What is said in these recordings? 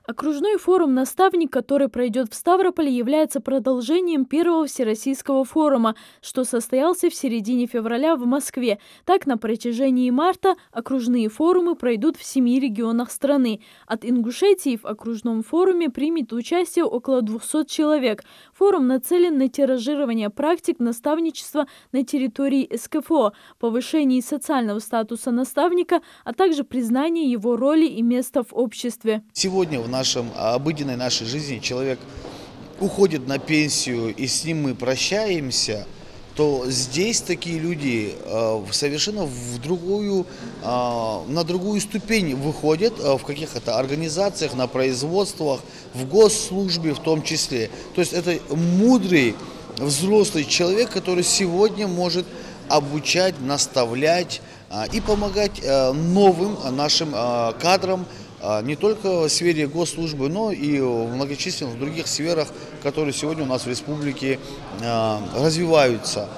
Окружной форум «Наставник», который пройдет в Ставрополе, является продолжением первого Всероссийского форума, что состоялся в середине февраля в Москве. Так, на протяжении марта окружные форумы пройдут в 7 регионах страны. От Ингушетии в окружном форуме примет участие около 200 человек. Форум нацелен на тиражирование практик наставничества на территории СКФО, повышение социального статуса наставника, а также признание его роли и места в обществе. Сегодня в обыденной нашей жизни человек уходит на пенсию, и с ним мы прощаемся, то здесь такие люди совершенно на другую ступень выходят в каких-то организациях, на производствах, в госслужбе в том числе. То есть это мудрый, взрослый человек, который сегодня может обучать, наставлять и помогать новым нашим кадрам, не только в сфере госслужбы, но и в многочисленных других сферах, которые сегодня у нас в республике развиваются.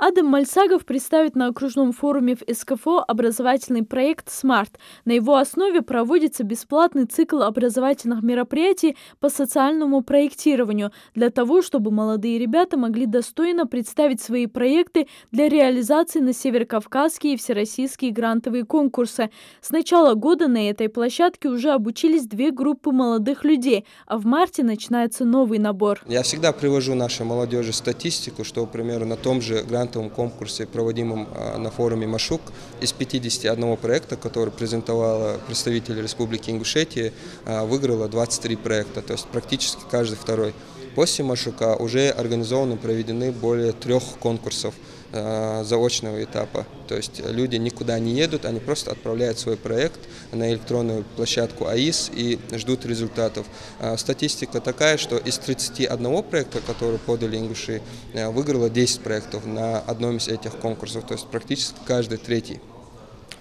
Адам Мальсагов представит на окружном форуме в СКФО образовательный проект «Смарт». На его основе проводится бесплатный цикл образовательных мероприятий по социальному проектированию для того, чтобы молодые ребята могли достойно представить свои проекты для реализации на северокавказские и всероссийские грантовые конкурсы. С начала года на этой площадке уже обучились 2 группы молодых людей, а в марте начинается новый набор. Я всегда привожу нашей молодежи статистику, что, к примеру, на том же грантовом конкурсе, проводимом на форуме «Машук», из 51 проекта, который презентовала представитель Республики Ингушетия, выиграло 23 проекта, то есть практически каждый второй. После «Машука» уже организованы, проведены более 3 конкурсов заочного этапа. То есть люди никуда не едут, они просто отправляют свой проект на электронную площадку АИС и ждут результатов. Статистика такая, что из 31 проекта, который подали ингуши, выиграло 10 проектов на одном из этих конкурсов, то есть практически каждый третий.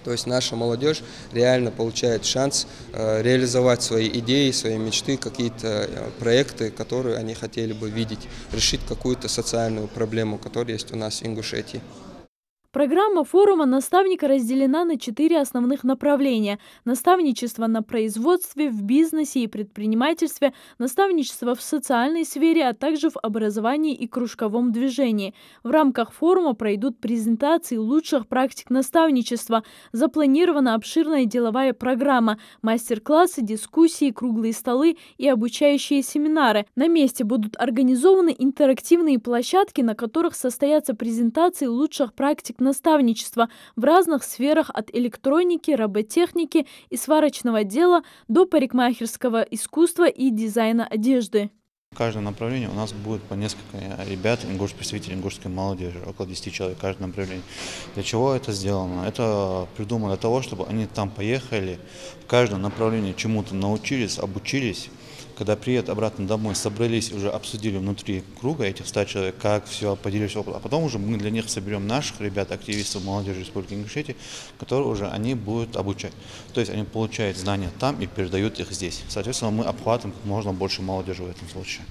То есть наша молодежь реально получает шанс реализовать свои идеи, свои мечты, какие-то проекты, которые они хотели бы видеть, решить какую-то социальную проблему, которая есть у нас в Ингушетии. Программа форума наставника разделена на 4 основных направления: наставничество на производстве, в бизнесе и предпринимательстве, наставничество в социальной сфере, а также в образовании и кружковом движении. В рамках форума пройдут презентации лучших практик наставничества. Запланирована обширная деловая программа, мастер-классы, дискуссии, круглые столы и обучающие семинары. На месте будут организованы интерактивные площадки, на которых состоятся презентации лучших практик наставничества в разных сферах, от электроники, роботехники и сварочного дела до парикмахерского искусства и дизайна одежды. В каждом направлении у нас будет по несколько ребят, представителей ингушской молодежи, около 10 человек в каждом направлении. Для чего это сделано? Это придумано для того, чтобы они там поехали, в каждом направлении чему-то научились, обучились. Когда приедут обратно домой, собрались, уже обсудили внутри круга этих 100 человек, как все, поделились опытом. А потом уже мы для них соберем наших ребят, активистов молодежи Республики Ингушетия, которые уже они будут обучать. То есть они получают знания там и передают их здесь. Соответственно, мы обхватываем как можно больше молодежи в этом случае.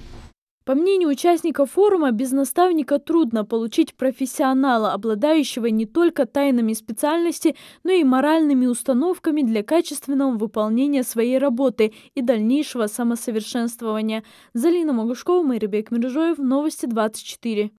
По мнению участников форума, без наставника трудно получить профессионала, обладающего не только тайнами специальности, но и моральными установками для качественного выполнения своей работы и дальнейшего самосовершенствования. Залина Могушкова, Майрибек Миржоев, Новости 24.